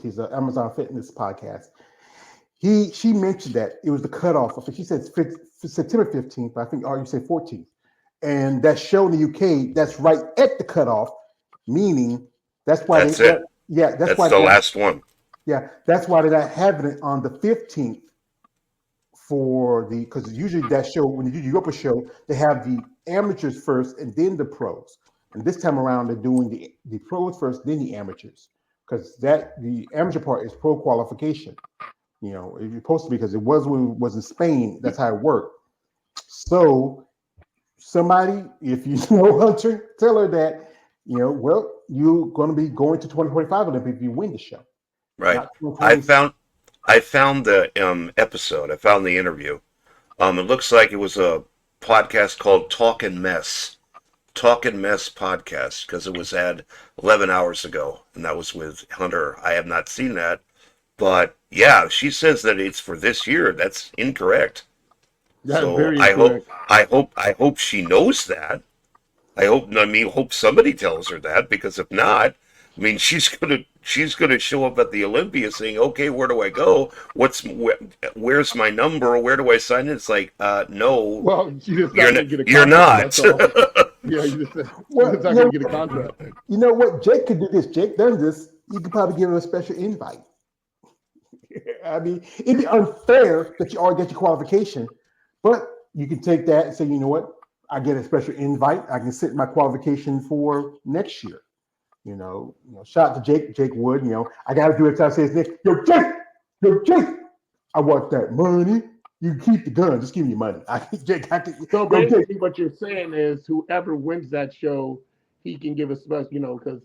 his Amazon Fitness podcast. She mentioned that it was the cutoff. I think she said September 15th, but I think you said 14th. And that show in the UK, that's right at the cutoff, meaning that's why That's it. that's That's why the last one. that's why they're not having it on the 15th because usually that show, when you do the Europa show, they have the amateurs first and then the pros. And this time around, they're doing the pros first, then the amateurs, because the amateur part is pro qualification. It's supposed to be, because it was when it was in Spain. That's how it worked. So somebody, if you know Hunter, tell her that well, you're going to be going to 2025 Olympics if you win the show. Right. Not I 2020. found the episode. I found the interview. It looks like it was a podcast called Talkin' Mess. Talkin' Mess podcast, because it was at 11 hours ago, and that was with Hunter. I have not seen that, but yeah, she says that it's for this year. That's incorrect. That's So very incorrect. I hope she knows that. Hope somebody tells her that, because if not, I mean, she's gonna show up at the Olympia saying, "Okay, where do I go? Where's my number? Where do I sign in?" It's like, no, Well, you just not going to get a you're contract. not. That's all. Yeah, you're just not going to get a contract. You know what? Jake could do this. Jake does this. You could probably give him a special invite. I mean, it'd be unfair that you already get your qualification, but you can take that and say, you know what? I get a special invite. I can set my qualification for next year. Shout out to Jake. Jake Wood. I got to do it. I say his name. Yo, Jake. I want that money. You keep the gun. Just give me money. So basically, what you're saying is, whoever wins that show, he can give a special. Because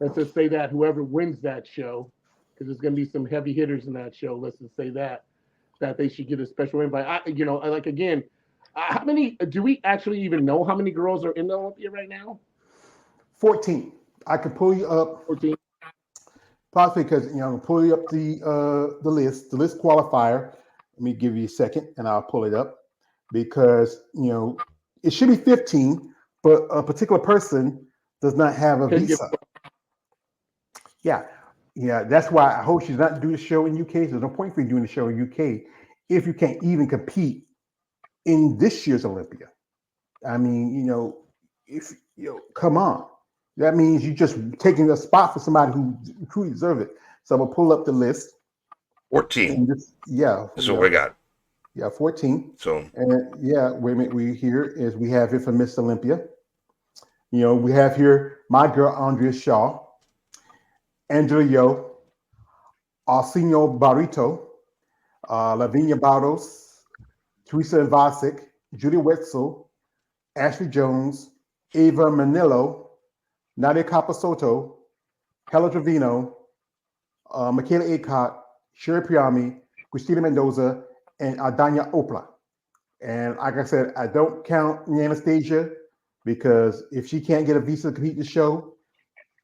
let's just say that whoever wins that show, because there's going to be some heavy hitters in that show. Let's just say that they should get a special invite. How many do we actually even know? How many girls are in the Olympia right now? 14. I could pull you up. 14. Possibly, because I'm gonna pull you up the list qualifier. Let me give you a second, and I'll pull it up, because it should be 15, but a particular person does not have a visa. Yeah. That's why I hope she's not doing the show in UK. There's no point for you doing the show in UK if you can't even compete in this year's Olympia. I mean, if come on. That means you're just taking a spot for somebody who truly deserves it. So I'm gonna pull up the list. 14. That's what we got. Yeah, 14. So, and wait a minute. We have here for Miss Olympia. We have here my girl Andrea Shaw, Angela Yo, Arsenio Barrito, Lavinia Barros, Teresa Vasic, Julia Wetzel, Ashley Jones, Ava Manillo, Nadia Capasoto, Hella Trevino, Michaela Aycott, Sherry Priami, Christina Mendoza, and Adanya Opla. And like I said, I don't count Anastasia, because if she can't get a visa to compete the show,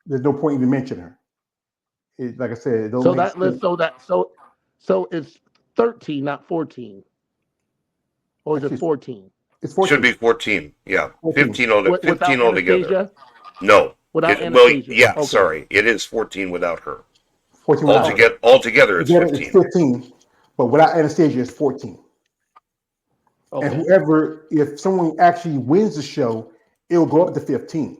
there's no point even mentioning her. Like I said, so it's 13, not 14, or is it 14? It's 14. Should be 14. Yeah, 14. 15 altogether. No. Without Anastasia. Okay. Sorry. It is 14 without her. 14 altogether, it's 15. It's 15, but without Anastasia, it's 14. Okay. And if someone actually wins the show, it'll go up to 15.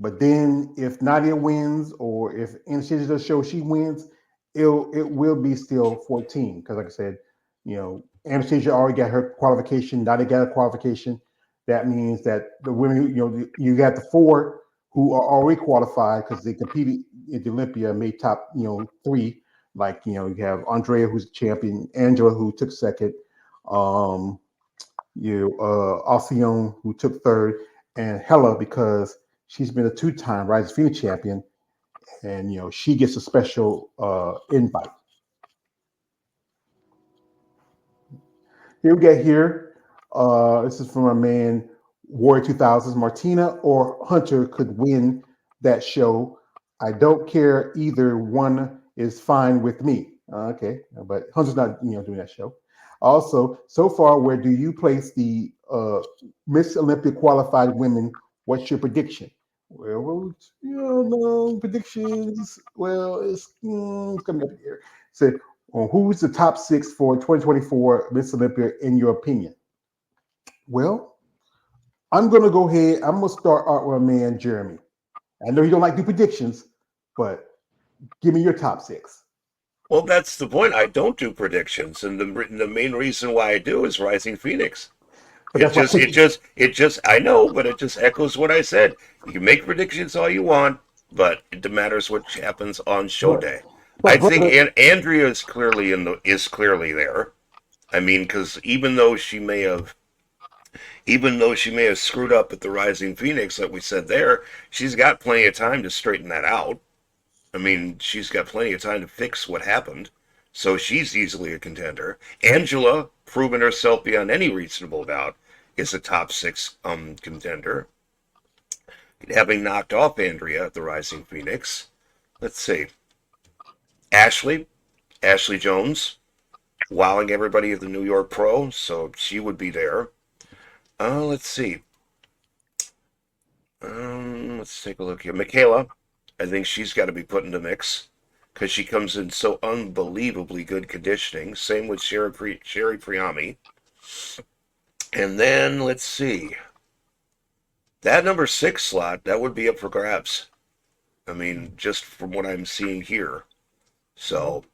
But then if Nadia wins, or if Anastasia does show she wins, it will be still 14. Because like I said, Anastasia already got her qualification. Nadia got a qualification. That means that the women, you got the 4 who are already qualified because they competed at the Olympia, made top, 3. Like, you have Andrea, who's the champion, Angela, who took second, Alcione, who took third, and Hella, because she's been a 2-time Rise of Phoenix champion, and she gets a special invite. Here we get here. This is from our man Warrior 2000s. Martina or Hunter could win that show. I don't care. Either one is fine with me. Okay, but Hunter's not doing that show. Also, so far, where do you place the Miss Olympia qualified women? What's your prediction? Well, no predictions. Well, it's coming up here. Said, who's the top six for 2024 Miss Olympia in your opinion? Well, I'm gonna go ahead. I'm gonna start out with my man Jeremy. I know you don't like the predictions, but give me your top six. Well, that's the point. I don't do predictions, and the main reason why I do is Rising Phoenix. But that's why. It just. I know, but it just echoes what I said. You can make predictions all you want, but it matters what happens on show But day. I but think brother, Andrea is clearly there. I mean, because even though she may have screwed up at the Rising Phoenix, like we said there, she's got plenty of time to straighten that out. I mean, she's got plenty of time to fix what happened. So she's easily a contender. Angela, proven herself beyond any reasonable doubt, is a top six contender, having knocked off Andrea at the Rising Phoenix. Let's see. Ashley, Ashley Jones, wowing everybody at the New York Pro, so she would be there. Let's see. Let's take a look here. Michaela, I think she's got to be put in the mix because she comes in so unbelievably good conditioning. Same with Sherry Priami. And then let's see. That number six slot, that would be up for grabs. I mean, just from what I'm seeing here. So,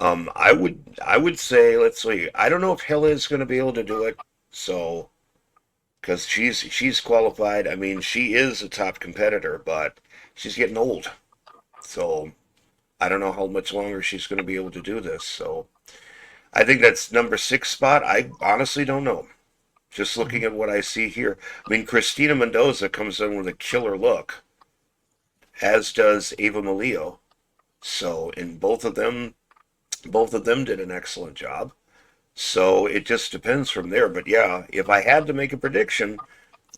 I would say, let's see. I don't know if Hilla is going to be able to do it. So, because she's qualified. I mean, she is a top competitor, but she's getting old. So I don't know how much longer she's going to be able to do this. So I think that's number six spot. I honestly don't know. Just looking at what I see here. I mean, Christina Mendoza comes in with a killer look, as does Ava Malio. So in both of them did an excellent job. So it just depends from there. But yeah, if I had to make a prediction,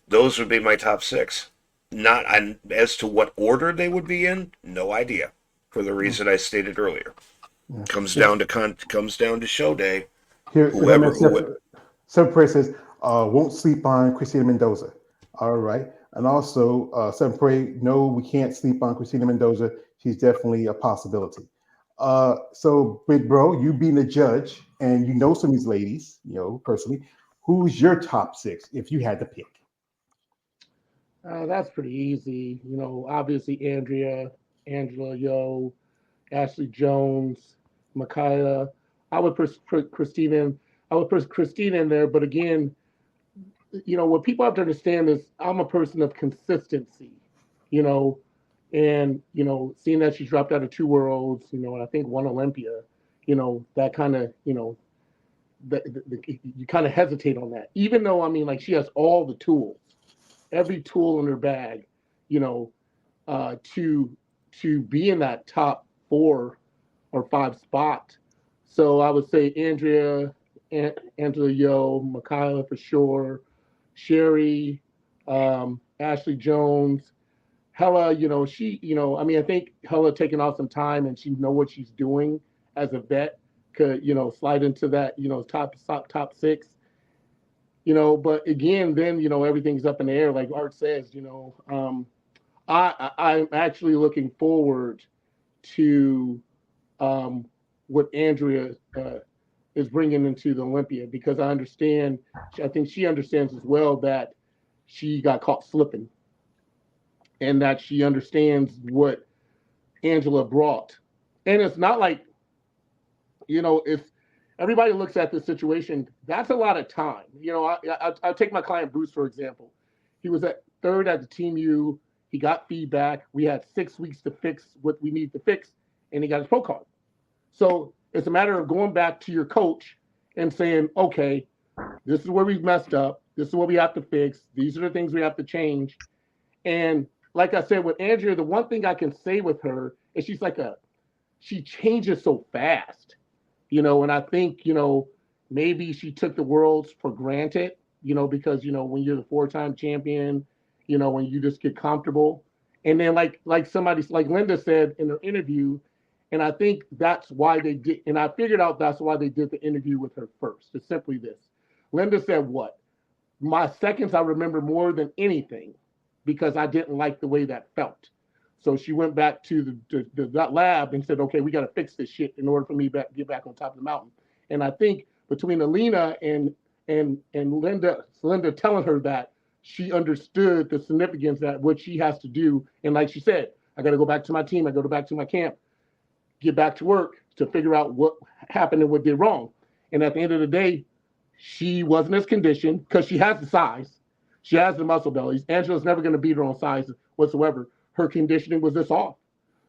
those would be my top six. Not as to what order they would be in, no idea. For the reason I stated earlier, comes down to show day. here, if I may, Whoever who Seven Prey says, won't sleep on Christina Mendoza. All right. And also, Seven Prey, no, we can't sleep on Christina Mendoza. She's definitely a possibility. So, Big Bro, you being a judge and you know some of these ladies, personally, who's your top six if you had to pick? That's pretty easy. Obviously Angela Yo, Ashley Jones, Micaiah. I would put Christina in. I would put Christina in there, but again, what people have to understand is I'm a person of consistency. You know, and seeing that she dropped out of two worlds, and I think one Olympia, that kind of, you kind of hesitate on that. Even though I mean, like she has all the tools, every tool in her bag, you know, to be in that top four or five spot. So I would say Angela Yo, Michaela for sure, Sherry, Ashley Jones, Hella. I mean, I think Hella taking off some time and she know what she's doing as a vet could, slide into that, top six. But again, then everything's up in the air, like Art says. I'm actually looking forward to what Andrea is bringing into the Olympia because I think she understands as well that she got caught slipping and that she understands what Angela brought. And it's not like, if everybody looks at this situation, that's a lot of time. I'll take my client Bruce, for example. He was at third at the Team U. He got feedback. We had 6 weeks to fix what we need to fix, and he got his pro card. So it's a matter of going back to your coach and saying, okay, this is where we've messed up. This is what we have to fix. These are the things we have to change. And like I said with Andrea, the one thing I can say with her is she changes so fast, and I think, maybe she took the worlds for granted, because, when you're the four-time champion, when you just get comfortable. And then like somebody like Linda said in her interview, and I think that's why they did, and I figured out that's why they did the interview with her first. It's simply this. Linda said what? My seconds I remember more than anything because I didn't like the way that felt. So she went back to the lab and said, okay, we got to fix this shit in order for me to get back on top of the mountain. And I think between Alina and Linda telling her that, she understood the significance that what she has to do. And like she said, I got to go back to my team. I go back to my camp, get back to work to figure out what happened and what did wrong. And at the end of the day, she wasn't as conditioned because she has the size. She has the muscle bellies. Angela's never going to beat her on size whatsoever. Her conditioning was this off.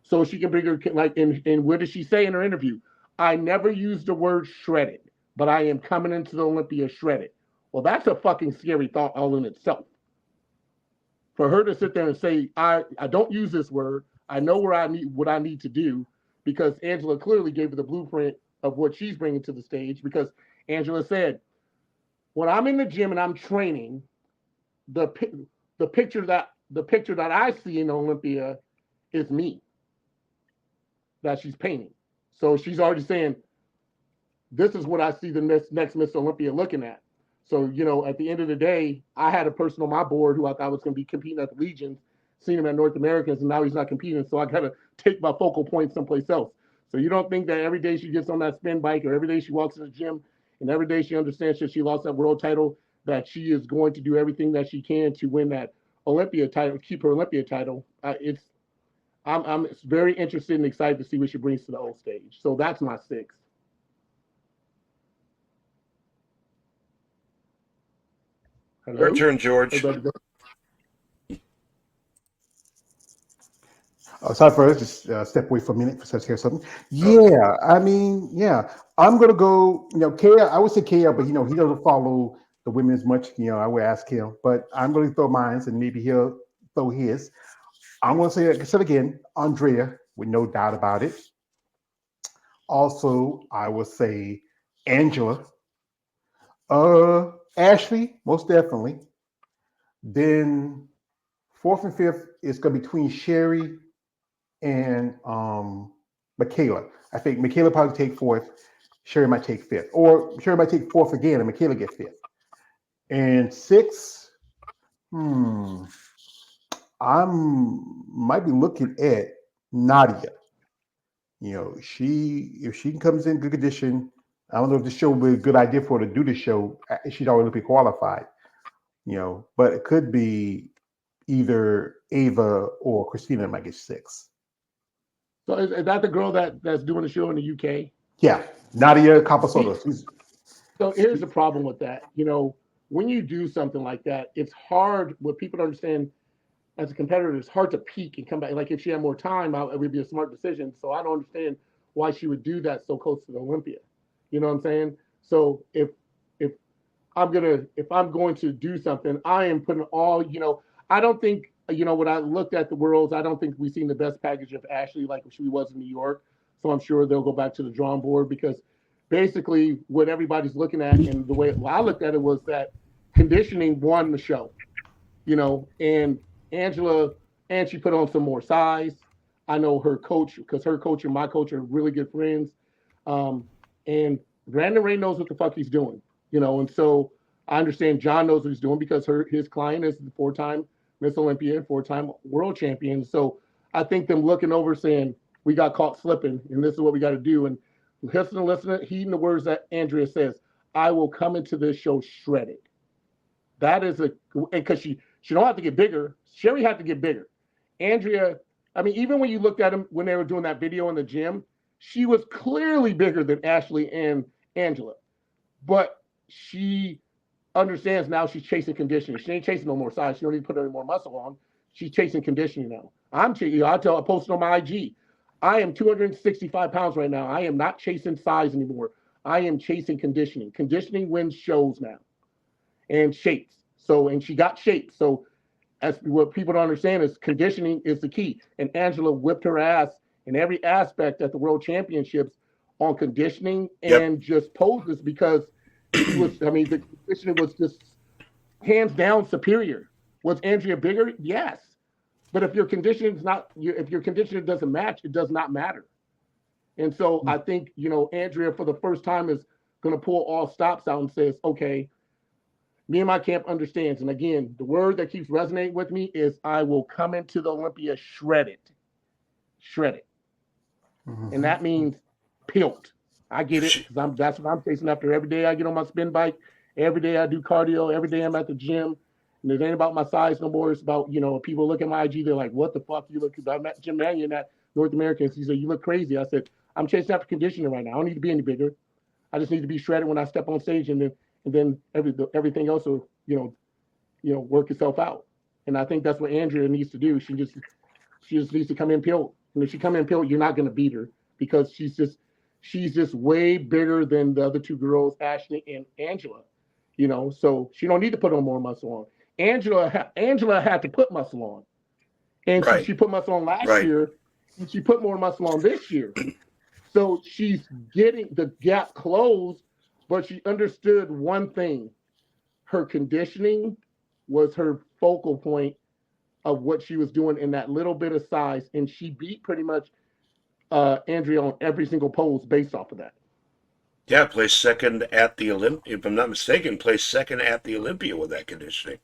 So she can bring her, like, and what did she say in her interview? I never used the word shredded, but I am coming into the Olympia shredded. Well, that's a fucking scary thought all in itself. For her to sit there and say, I don't use this word. I know what I need to do, because Angela clearly gave her the blueprint of what she's bringing to the stage, because Angela said, when I'm in the gym and I'm training, the picture that I see in Olympia is me that she's painting. So she's already saying, this is what I see the next Miss Olympia looking at. So, at the end of the day, I had a person on my board who I thought was going to be competing at the Legions, seen him at North Americans, and now he's not competing. So I got to take my focal point someplace else. So you don't think that every day she gets on that spin bike, or every day she walks in the gym, and every day she understands that she lost that world title, that she is going to do everything that she can to win that Olympia title, keep her Olympia title. I'm very interested and excited to see what she brings to the whole stage. So that's my 6. Your Hello? turn, George. Sorry for us, just step away for a minute for us to hear something. Okay. Yeah, I mean, yeah, I'm gonna go. KL. I would say KL, but he doesn't follow the women as much. I would ask him, but I'm going to throw mine, and maybe he'll throw his. I'm going to say, like I said again, Andrea, with no doubt about it. Also, I will say Angela, Ashley, most definitely. Then fourth and fifth is going to be between Sherry and Michaela. I think Michaela probably take fourth. Sherry might take fifth, or Sherry might take fourth again, and Michaela get fifth. And sixth, I might be looking at Nadia. If she comes in good condition, I don't know if the show would be a good idea for her to do the show. She's already be qualified. But it could be either Ava or Christina might get six. So is that the girl that's doing the show in the UK? Yeah, Nadia Capasoto. So here's the problem with that. When you do something like that, it's hard. What people don't understand, as a competitor, it's hard to peak and come back. Like, if she had more time, it would be a smart decision. So I don't understand why she would do that so close to the Olympia. You know what I'm saying? So if I'm going to do something, I am putting all. I don't think, when I looked at the worlds, I don't think we've seen the best package of Ashley like she was in New York. So I'm sure they'll go back to the drawing board, because basically what everybody's looking at, and the way I looked at it, was that conditioning won the show. And Angela, and she put on some more size. I know her coach, because her coach and my coach are really good friends. And Brandon Ray knows what the fuck he's doing, and so I understand John knows what he's doing, because his client is the 4-time Miss Olympia, 4-time world champion. So I think them looking over saying, we got caught slipping, and this is what we got to do. And listen, heeding the words that Andrea says, I will come into this show shredded. That is because she don't have to get bigger. Sherry had to get bigger. Andrea, I mean, even when you looked at them when they were doing that video in the gym, she was clearly bigger than Ashley and Angela. But she understands now she's chasing conditioning. She ain't chasing no more size. She don't need to put any more muscle on. She's chasing conditioning now. I posted on my IG. I am 265 pounds right now. I am not chasing size anymore. I am chasing conditioning. Conditioning wins shows now, and shapes. And she got shapes. So as what people don't understand is conditioning is the key. And Angela whipped her ass in every aspect at the World Championships on conditioning and just poses, because she was, the conditioning was just hands down superior. Was Andrea bigger? Yes. But if your conditioning doesn't match, it does not matter. And so I think, Andrea for the first time is going to pull all stops out and says, okay, Me and my camp understands. And again, the word that keeps resonating with me is I will come into the Olympia shredded, shredded, and Mm-hmm. that means peeled. I get If it she, because I'm that's what I'm chasing after every day. I get on my spin bike. Every day I do cardio. Every day I'm at the gym. And it ain't about my size no more. It's about people look at my IG. They're like, "What the fuck you look?" Because I'm at Jim Mannion at North Americans. He said, "You look crazy." I said, "I'm chasing after conditioning right now. I don't need to be any bigger. I just need to be shredded when I step on stage, and then everything else will work itself out." And I think that's what Andrea needs to do. She just needs to come in peeled. And if she come in peeled, you're not going to beat her because she's just way bigger than the other two girls, Ashley and Angela. So she don't need to put on more muscle on. Angela had to put muscle on, and she right, she put muscle on last right. year, and she put more muscle on this year. So she's getting the gap closed, but she understood one thing: her conditioning was her focal point of what she was doing in that little bit of size, and she beat pretty much Andrea on every single pose based off of that. Yeah, placed second at the Olympia. If I'm not mistaken, placed second at the Olympia with that conditioning.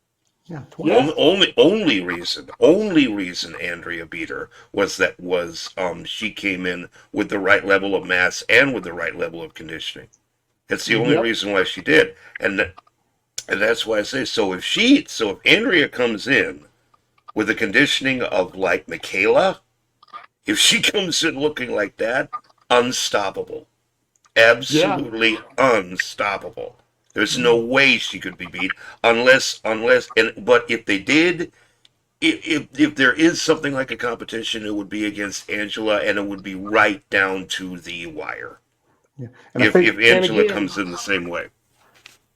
Yeah, Yeah, twice. Only reason Andrea beat her was she came in with the right level of mass and with the right level of conditioning. It's the only yep, reason why she did, and that's why I say so. If Andrea comes in with the conditioning of like Michaela, if she comes in looking like that, unstoppable, yeah, absolutely unstoppable. There's no way she could be beat unless and but if they did, if there is something like a competition, it would be against Angela, and it would be right down to the wire. Yeah, and I If think and Angela again, comes in the same way,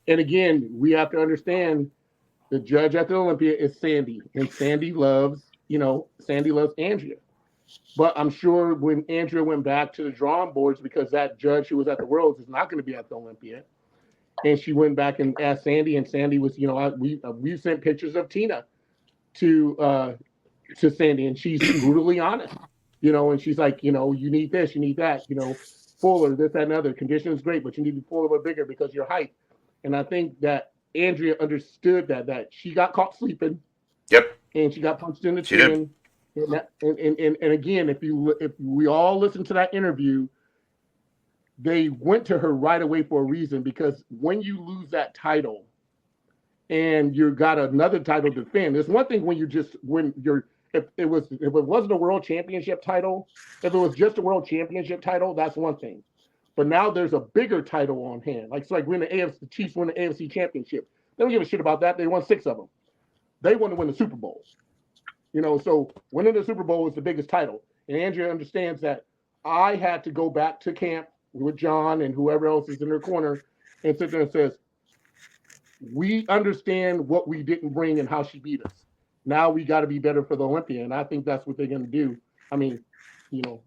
we have to understand the judge at the Olympia is Sandy, and Sandy loves Andrea. But I'm sure when Andrea went back to the drawing boards, because that judge who was at the Worlds is not going to be at the Olympia, and she went back and asked Sandy, and Sandy was, we sent pictures of Tina to Sandy, and she's brutally honest, and she's like, you need this, you need that, fuller, this, that, and other. Condition is great, but you need to be fuller but bigger because of your height. And I think that Andrea understood that she got caught sleeping yep, and she got punched in the she did. chin. And again, if we all listen to that interview, they went to her right away for a reason because when you lose that title and you got another title to defend, it's one thing when you're if it wasn't a world championship title, if it was just a world championship title, that's one thing. But now there's a bigger title on hand. Like it's like when the Chiefs win the AFC championship. They don't give a shit about that. They won 6 of them. They want to win the Super Bowl. So winning the Super Bowl is the biggest title. And Andrea understands that I had to go back to camp with John and whoever else is in their corner and sit there and says, we understand what we didn't bring and how she beat us. Now we got to be better for the Olympia. And I think that's what they're going to do. I mean,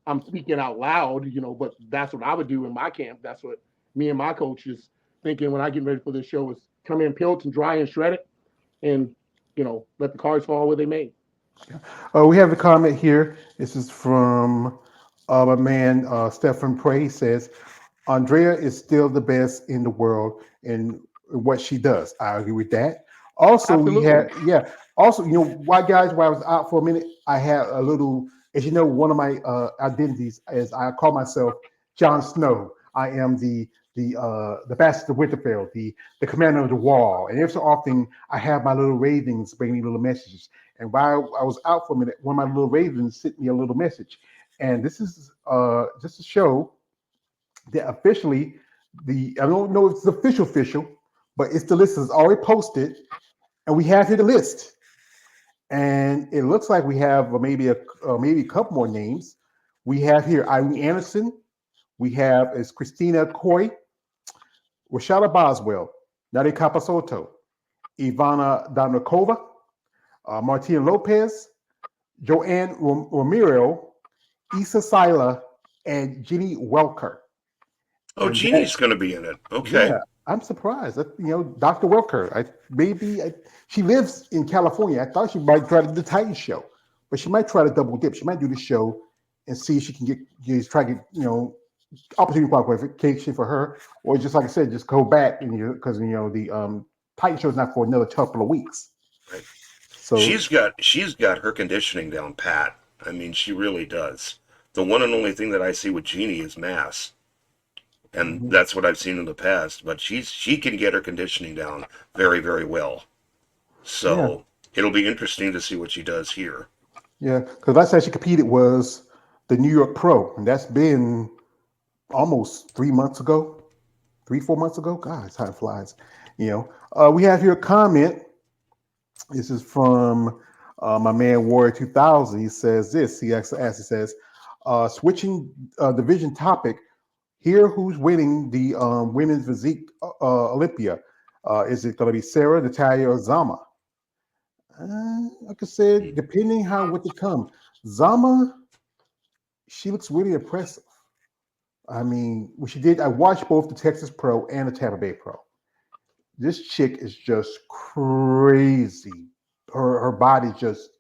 I'm speaking out loud, but that's what I would do in my camp. That's what me and my coach is thinking when I get ready for this show is come in peeled and dry and shred it and, let the cards fall where they may. we have a comment here. This is from my man Stephen Prey. He says, Andrea is still the best in the world in what she does. I agree with that. Also, we Absolutely. had, yeah. Also, why guys, while I was out for a minute, I had a little, as you know, one of my identities is I call myself Jon Snow. I am the bastard of Winterfell, the commander of the wall. And every so often I have my little ravens bring me little messages. And while I was out for a minute, one of my little ravens sent me a little message. And this is just to show that officially I don't know if it's official, but it's the list is already posted, and we have here the list. And it looks like we have maybe a couple more names. We have here Irene Anderson. We have is Christina Coy, Rashada Boswell, Nadia Capasoto, Ivana Danakova, Martina Lopez, Joanne Romero, Issa Sila, and Jenny Welker. Oh, And that, Jeannie's going to be in it. Okay. yeah, I'm surprised. Dr. Welker. She lives in California. I thought she might try to do the Titan show, but she might try to double dip. She might do the show and see if she can try to get opportunity qualification for her, or just like I said, just go back and because the Titan show's not for another couple of weeks. Right. So She's got her conditioning down pat. I mean, she really does. The one and only thing that I see with Jeannie is mass, and mhm. that's what I've seen in the past. But she can get her conditioning down very very well. Yeah, So it'll be interesting to see what she does here. yeah. Because last time she competed was the New York Pro, and that's been almost 3 months ago, 3 4 months ago. God, time flies. We have here a comment. This is from my man Warrior 2000. He says this. He actually asks. He says, switching division topic. Here, who's winning the women's physique Olympia? Is it going to be Sarah, Natalia, or Zama? Like I said, depending how what to come. Zama, she looks really impressive. I mean, what she did, I watched both the Texas Pro and the Tampa Bay Pro. This chick is just crazy. Her body's just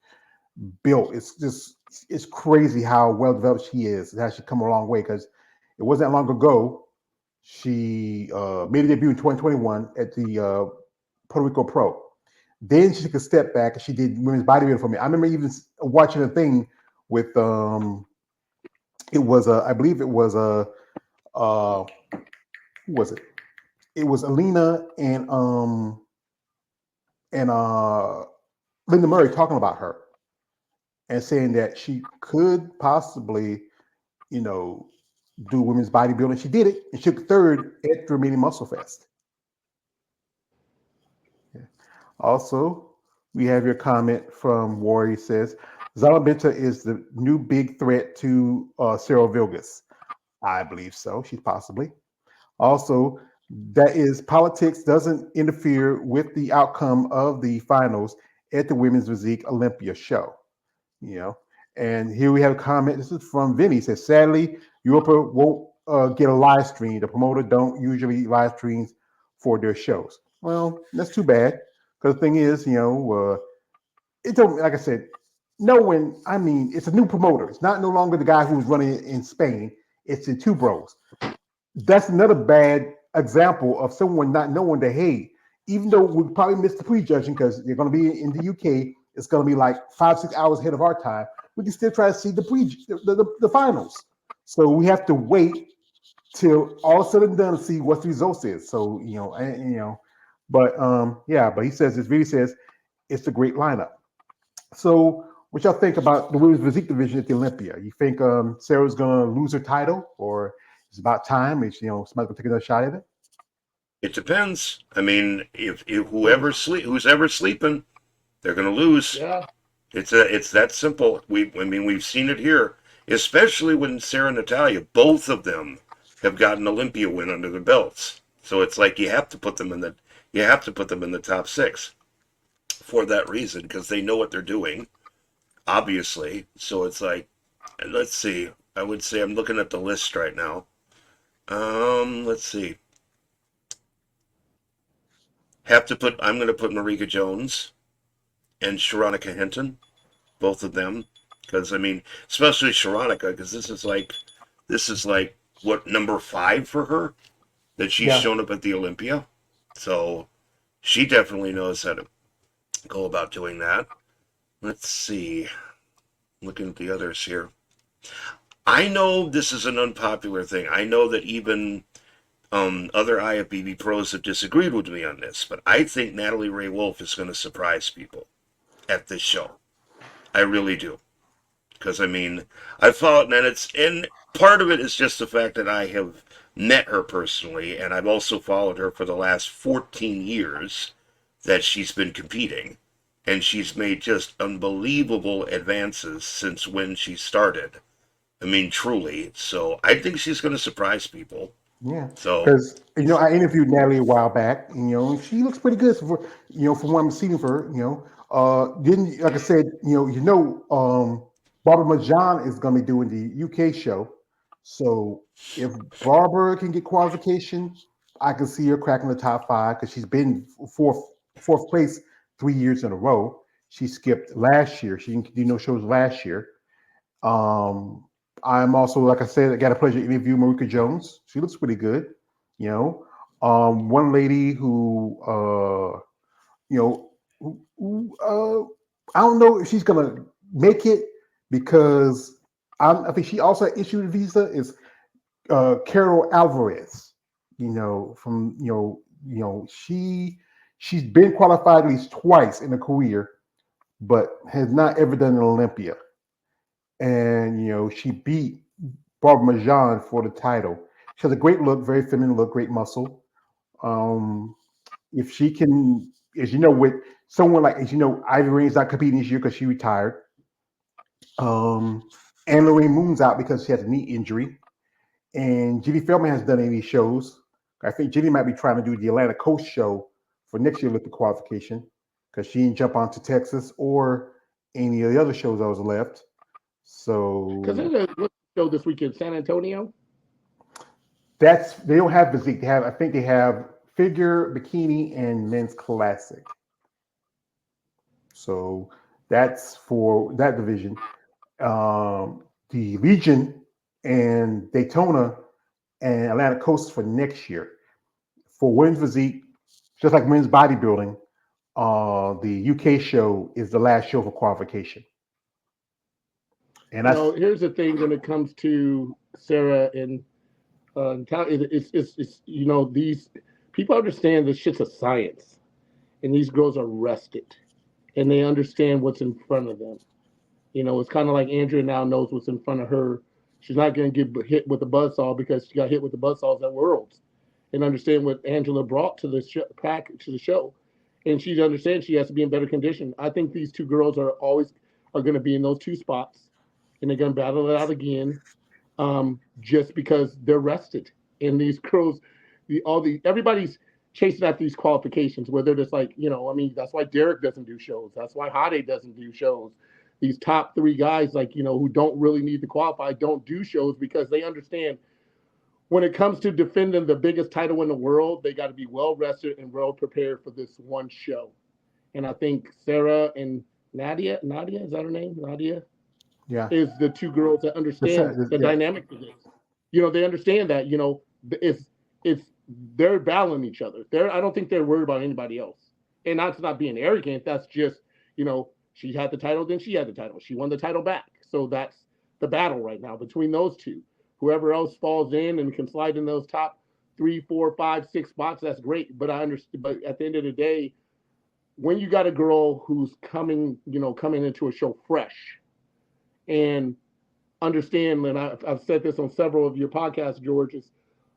built. It's crazy how well developed she is and how she come a long way because it wasn't that long ago. She made a debut in 2021 at the Puerto Rico Pro. Then she took a step back and she did women's bodybuilding for me. I remember even watching a thing with it was I believe it was who was it? It was Alina and Linda Murray talking about her and saying that she could possibly, you know, do women's bodybuilding. She did it and she took third at the remaining Muscle Fest. Yeah. Also, we have your comment from Warrior. He says Zalabenta is the new big threat to Sarah Vilgas. I believe so. She's possibly. Also, that is politics doesn't interfere with the outcome of the finals at the Women's Physique Olympia show. You know, and here we have a comment. This is from Vinny. He says, sadly, Europa won't get a live stream. The promoter don't usually live streams for their shows. Well, that's too bad. Because the thing is, it don't, like I said, no one, I mean, it's a new promoter. It's not no longer the guy who's running it in Spain. It's the two bros. That's another bad example of someone not knowing that, hey, even though we probably missed the prejudging because they're going to be in the UK, it's going to be like 5 6 hours ahead of our time. We can still try to see the finals. So we have to wait till all said and done to see what the results is. So but yeah, but he says this video says it's a great lineup. So what y'all think about the women's physique division at the Olympia? You think Sarah's going to lose her title, or it's about time? It's, somebody's going to take another shot at it. It depends. I mean, if who's ever sleeping, they're going to lose. Yeah. It's that simple. I mean we've seen it here, especially when Sarah and Natalia, both of them have got an Olympia win under their belts. So it's like you have to put them in the top six for that reason because they know what they're doing, obviously. So it's like, let's see. I would say I'm looking at the list right now. Let's see. I'm going to put Marika Jones and Sharonica Hinton, both of them, because I mean, especially Sharonica, because this is like what number 5 for her that she's Yeah. shown up at the Olympia, so she definitely knows how to go about doing that. Let's see, looking at the others here. I know this is an unpopular thing. I know that even other IFBB pros have disagreed with me on this, but I think Natalie Ray Wolf is going to surprise people at this show. I really do. Because I mean, I followed, and part of it is just the fact that I have met her personally, and I've also followed her for the last 14 years that she's been competing, and she's made just unbelievable advances since when she started. I mean, truly. So I think she's going to surprise people. Yeah, So because I interviewed Natalie a while back, and she looks pretty good for from what I'm seeing for her. Then like I said, Barbara Majan is going to be doing the UK show, so if Barbara can get qualification, I can see her cracking the top 5 because she's been fourth place 3 years in a row. She skipped last year. She didn't do no shows last year. I'm also, like I said, I got a pleasure to interview Marika Jones. She looks pretty good. You know, One lady who, you know, I don't know if she's gonna make it because I think she also issued a visa. Is Carol Alvarez? From she's been qualified at least twice in her career, but has not ever done an Olympia. And she beat Barbara Majan for the title. She has a great look, very feminine look, great muscle. Um, if she can, as you know, with someone like, Ivy Rain's not competing this year because she retired. Um, Anne Lorraine Moon's out because she has a knee injury, and Judy Feldman hasn't done any shows. I think Judy might be trying to do the Atlanta Coast show for next year Olympic qualification because she didn't jump onto Texas or any of the other shows that was left. Because So there's a show this weekend, San Antonio. they don't have physique. I think they have figure, bikini, and men's classic. So that's for that division. The Legion and Daytona and Atlanta Coast for next year. For women's physique, just like men's bodybuilding, the UK show is the last show for qualification. And that's Here's the thing when it comes to Sarah and it's these people understand this shit's a science, and these girls are rested, and they understand what's in front of them. It's kind of like Andrea now knows what's in front of her. She's not going to get hit with the buzzsaw because she got hit with the buzzsaws at Worlds, and understand what Angela brought to the to the show, and she understands she has to be in better condition. I think these two girls are going to be in those two spots, and they're going to battle it out again, just because they're rested. And these girls, everybody's chasing at these qualifications, whether it's like, I mean, that's why Derek doesn't do shows. That's why Hade doesn't do shows. These top three guys, like, who don't really need to qualify, don't do shows because they understand when it comes to defending the biggest title in the world, they got to be well rested and well prepared for this one show. And I think Sarah and Nadia, is that her name? Nadia yeah. is the two girls that understand the Yeah. dynamic of this. They understand that it's they're battling each other. I don't think they're worried about anybody else. And that's not being arrogant. That's just she had the title, then she had the title. She won the title back. So that's the battle right now between those two. Whoever else falls in and can slide in those top 3, 4, 5, 6 spots, that's great. But I understand. But at the end of the day, when you got a girl who's coming into a show fresh and understand, and I've said this on several of your podcasts, George, is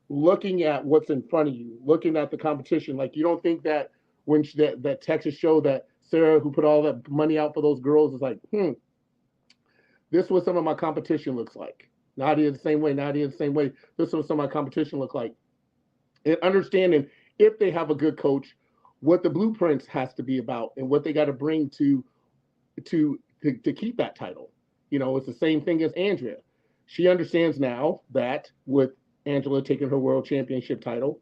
looking at what's in front of you, looking at the competition. Like, you don't think that when that Texas show that Sarah, who put all that money out for those girls, is like, this is what some of my competition looks like. Nadia the same way, Nadia the same way. This is what some of my competition look like. And understanding if they have a good coach, what the blueprints has to be about and what they got to bring to keep that title. It's the same thing as Andrea. She understands now that with Angela taking her world championship title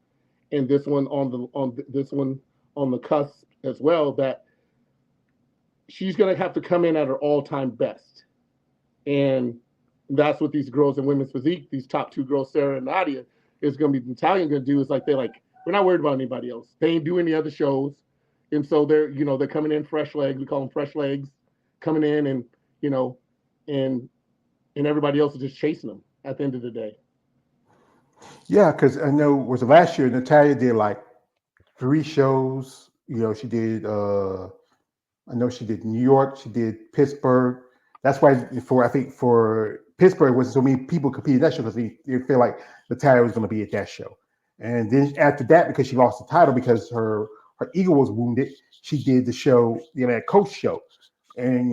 and this one on the cusp as well, that she's going to have to come in at her all-time best. And that's what these girls in women's physique, these top two girls, Sarah and Nadia, is going to be Italian going to do is like, we're not worried about anybody else. They ain't doing any other shows. And so they're coming in fresh legs. We call them fresh legs, coming in and, and everybody else is just chasing them at the end of the day. Yeah, because I know it was last year Natalia did like 3 shows. She did I know she did New York, she did Pittsburgh. That's why for Pittsburgh wasn't so many people competing that show because they feel like Natalia was going to be at that show. And then after that, because she lost the title because her ego was wounded, she did the show, that coach show. And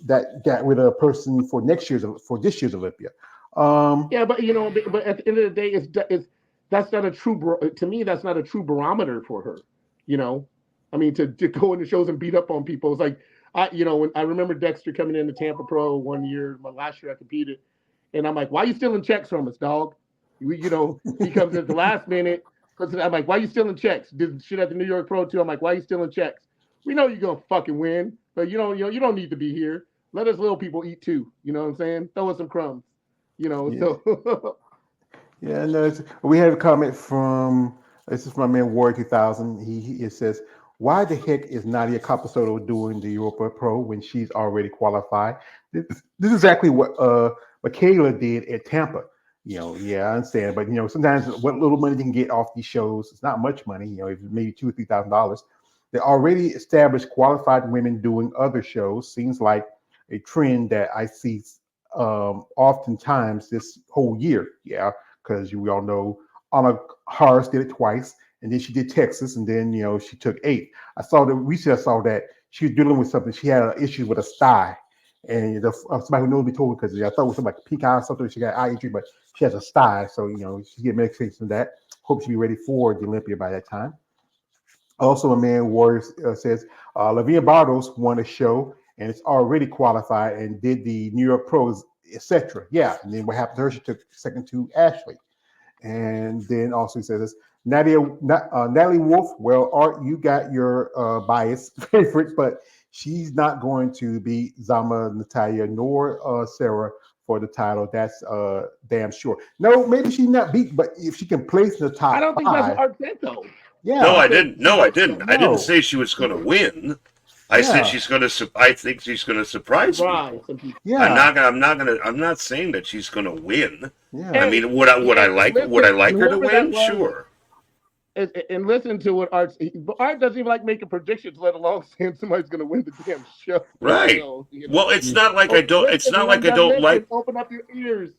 that got rid of a person for this year's Olympia. Yeah, but at the end of the day, it's that's not a true to me. That's not a true barometer for her. I mean, to go into shows and beat up on people. It's like when I remember Dexter coming into Tampa Pro one year, my last year I competed, and I'm like, "Why are you stealing checks from us, dog?" He comes at the last minute. I'm like, "Why are you stealing checks?" Did shit at the New York Pro too. I'm like, "Why are you stealing checks? We know you're gonna fucking win, but you don't need to be here. Let us little people eat too. You know what I'm saying? Throw us some crumbs." Yeah. So Yeah, no, we had a comment from This is from my man Warrior 2000. It says, "Why the heck is Nadia Caposoto doing the Europa Pro when she's already qualified?" This is exactly what Michaela did at Tampa. Yeah, I understand, but sometimes what little money they can get off these shows, it's not much money. It's maybe $2 or $3,000. They already established qualified women doing other shows. Seems like a trend that I see oftentimes this whole year. Yeah, because we all know Anna Harris did it twice, and then she did Texas, and then she took eight. I saw the recently I saw that she was dealing with something. She had an issue with a sty, and somebody who knows me told me because I thought it was something like pink eye or something. She got eye injury, but she has a sty, so she's getting medication for that. Hope she'll be ready for the Olympia by that time. Also, a man Warrior says Lavia Bartles won a show and it's already qualified and did the New York Pros, etc. Yeah, and then what happened to her? She took second to Ashley. And then also he says this Natalie Wolf. Well, Art, you got your bias favorite, but she's not going to beat Zama Natalia nor Sarah for the title. That's damn sure. No, maybe she's not beat, but if she can place in the I top don't think that's what five, Art said though. No, yeah, I He said didn't. she No, I might didn't. show. I didn't no, say she was going to win. I said yeah, she's going to. I think she's going to surprise Right. people. Some people. I'm yeah, not. I'm not going to. I'm not saying that she's going to win. I yeah, Hey, mean, would I? Would I and like? Would listen, I and like her to whoever that win? was, Sure. and listen to what Art doesn't even like making predictions, let alone saying somebody's going to win the damn show. Right. So Well, it's mm, not like I oh, don't. It's listen, not whoever like I that don't like. listen, open up your ears.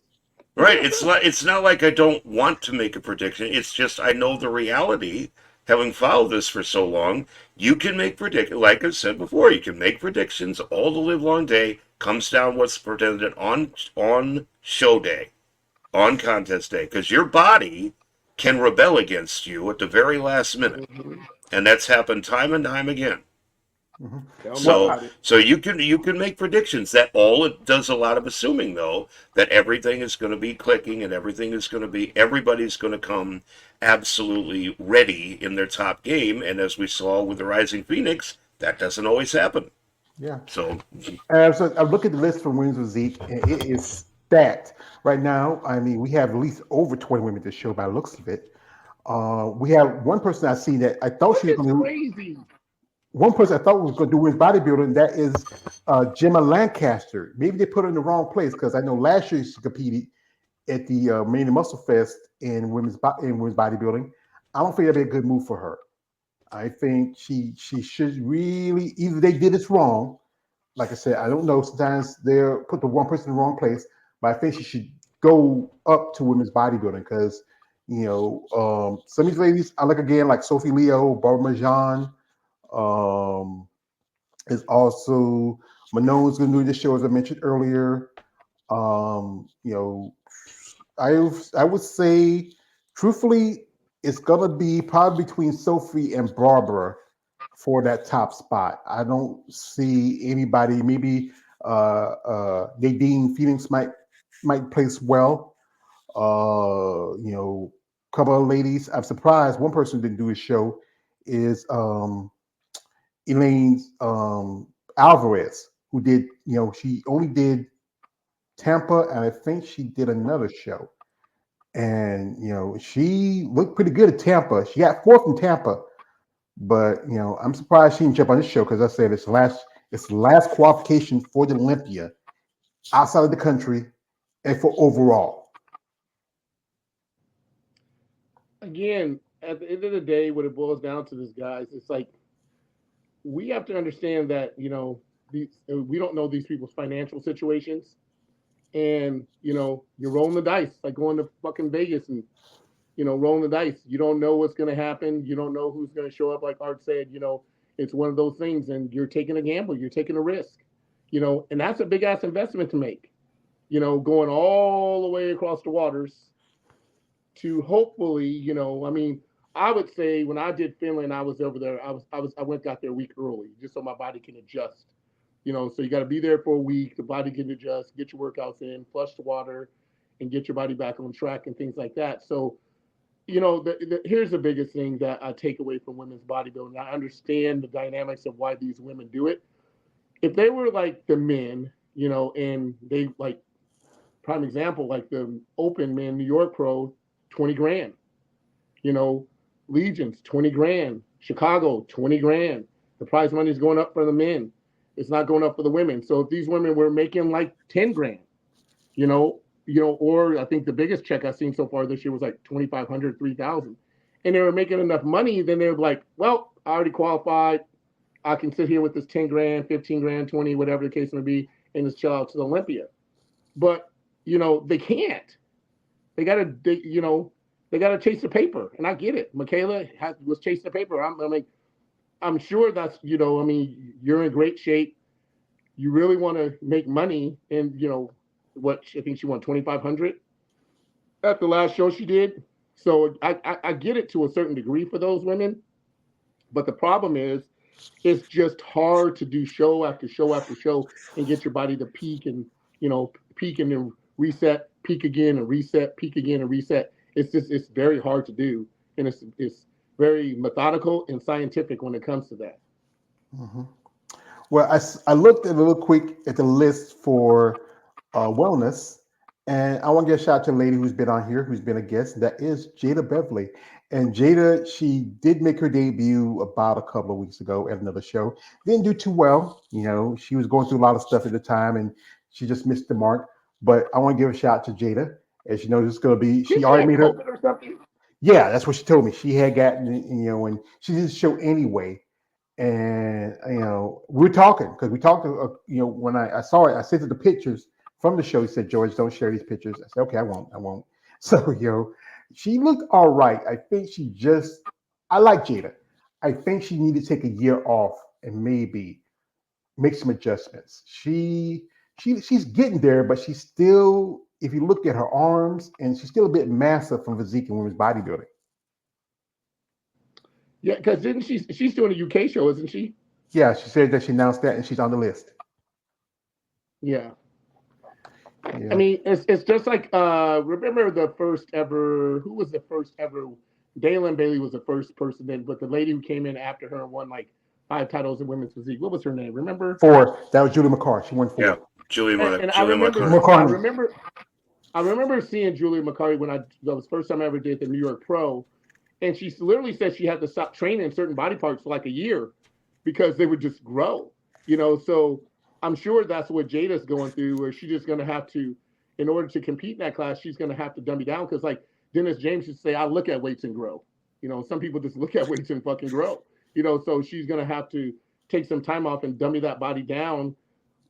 Right. It's not like I don't want to make a prediction. It's just I know the reality. Having followed this for so long, you can make predictions. Like I said before, you can make predictions all the live long day. Comes down what's presented on show day, on contest day, because your body can rebel against you at the very last minute, Mhm. and that's happened time and time again. mhm. Tell me So Well, about it. so you can make predictions. That all it does a lot of assuming though that everything is going to be clicking and everything is going to be everybody's going to come absolutely ready in their top game. And as we saw with the Rising Phoenix, that doesn't always happen. yeah. So So I look at the list from Women's Physique, and it is stacked right now. I mean, we have at least over 20 women to show by the looks of it. We have one person I see that I thought she Which was is going to. crazy. One person I thought was going to do women's bodybuilding, and that is Gemma Lancaster. Maybe they put her in the wrong place because I know last year she competed at the Maine Muscle Fest in women's bodybuilding. I don't think that'd be a good move for her. I think she should really either they did this wrong. Like I said, I don't know. Sometimes they're put the one person in the wrong place, but I think she should go up to women's bodybuilding because some of these ladies I look again like Sophie Leo, Barbara Majan, um, is also Manone's going to do this show as I mentioned earlier. Um, you know, I would say, truthfully, it's gonna be probably between Sophie and Barbara for that top spot. I don't see anybody. Maybe Nadine Phoenix might place well. A couple of ladies. I'm surprised one person didn't do his show is Elaine Alvarez, who did. She only did Tampa, and I think she did another show. And she looked pretty good at Tampa. She got fourth in Tampa, but I'm surprised she didn't jump on this show because I said it's the last qualification for the Olympia outside of the country and for overall. Again, at the end of the day, what it boils down to is, guys, it's like we have to understand that we don't know these people's financial situations, and you're rolling the dice like going to fucking Vegas and rolling the dice. You don't know what's going to happen. You don't know who's going to show up. Like Art said, it's one of those things, and you're taking a gamble. You're taking a risk. And that's a big ass investment to make. Going all the way across the waters to hopefully, I mean, I would say when I did Finland, I was over there. I went got there a week early just so my body can adjust. So you got to be there for a week. The body can adjust, get your workouts in, flush the water, and get your body back on track and things like that. So here's the biggest thing that I take away from women's bodybuilding. I understand the dynamics of why these women do it. If they were like the men, and they like prime example, like the Open Man New York Pro, 20 grand. You know, Legion's 20 grand. Chicago, 20 grand. The prize money is going up for the men. It's not going up for the women. So if these women were making like 10 grand, or I think the biggest check I've seen so far this year was like 2,500, 3,000, and they were making enough money, then they were like, well, I already qualified. I can sit here with this 10 grand, 15 grand, 20, whatever the case may be, and just chill out to the Olympia. But, they can't. They gotta, they gotta chase the paper, and I get it. Michaela was chasing the paper. I'm sure that's, you're in great shape. You really want to make money, and what I think she won 2,500 at the last show she did. So I get it to a certain degree for those women, but the problem is it's just hard to do show after show after show and get your body to peak and peak and then reset, peak again and reset, peak again and reset. It's very hard to do, and it's very methodical and scientific when it comes to that. Mm-hmm. Well, I looked at a little quick at the list for wellness, and I want to give a shout out to a lady who's been on here, who's been a guest. That is Jada Beverly. And Jada, she did make her debut about a couple of weeks ago at another show. Didn't do too well. She was going through a lot of stuff at the time, and she just missed the mark. But I want to give a shout out to Jada. As you know, this is going to be, Did she she already have made her. COVID or something? Yeah, that's what she told me. She had gotten, and she did the show anyway. And we're talking because we talked. When I saw it, I sent her the pictures from the show. He said, "George, don't share these pictures." I said, "Okay, I won't." So she looked all right. I think I like Jada. I think she needed to take a year off and maybe make some adjustments. She's getting there, but she's still. If you look at her arms, and she's still a bit massive from physique and women's bodybuilding. Yeah, because didn't she's doing a UK show, isn't she? Yeah, she said that she announced that, and she's on the list. Yeah. I Yeah. mean, it's just like remember the first ever, who was the first ever? Dalen Bailey was the first person then, but the lady who came in after her and won like 5 titles in women's physique. What was her name? Remember? Four. That was Julie McCart. She won Yeah, four. And I Julie remember, McCarthy. I McCartney. remember, I remember seeing Julia McCarty when that was the first time I ever did the New York Pro, and she literally said she had to stop training certain body parts for like a year because they would just grow. So I'm sure that's what Jada's going through, where she's just going to have to, in order to compete in that class, she's going to have to dummy down because like Dennis James used to say, I look at weights and grow. Some people just look at weights and fucking grow. So she's going to have to take some time off and dummy that body down,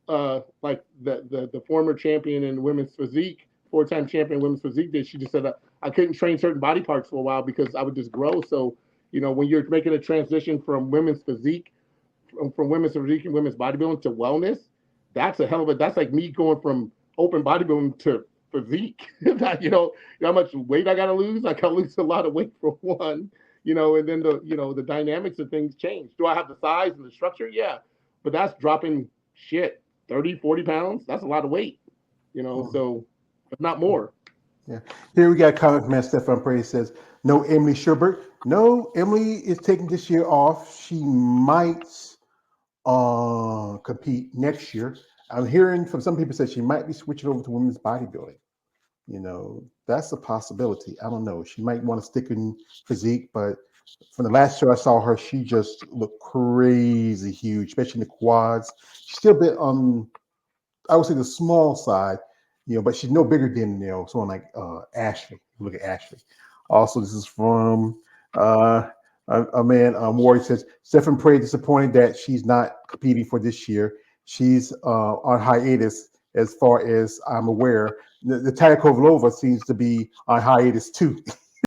like the former champion in women's physique, 4-time champion in women's physique did. She just said I couldn't train certain body parts for a while because I would just grow. So when you're making a transition from women's physique, from women's physique and women's bodybuilding to wellness, that's a hell of a. That's like me going from open bodybuilding to physique. How much weight I got to lose? I got to lose a lot of weight for one. And then the dynamics of things change. Do I have the size and the structure? Yeah, but that's dropping shit 30, 40 pounds. That's a lot of weight. So if not more. Yeah. Here we got a comment from Stefan Prey says, "No Emily Sherbert. No, Emily is taking this year off. She might compete next year. I'm hearing from some people that she might be switching over to women's bodybuilding. That's a possibility. I don't know. She might want to stick in physique, but from the last show I saw her, she just looked crazy huge, especially in the quads. She's still a bit on, I would say, the small side, but she's no bigger than someone like Ashley. Look at Ashley. Also, this is from a man, Warrior says, Stephen Prey disappointed that she's not competing for this year. She's on hiatus as far as I'm aware. The Taya Kovalova seems to be on hiatus too.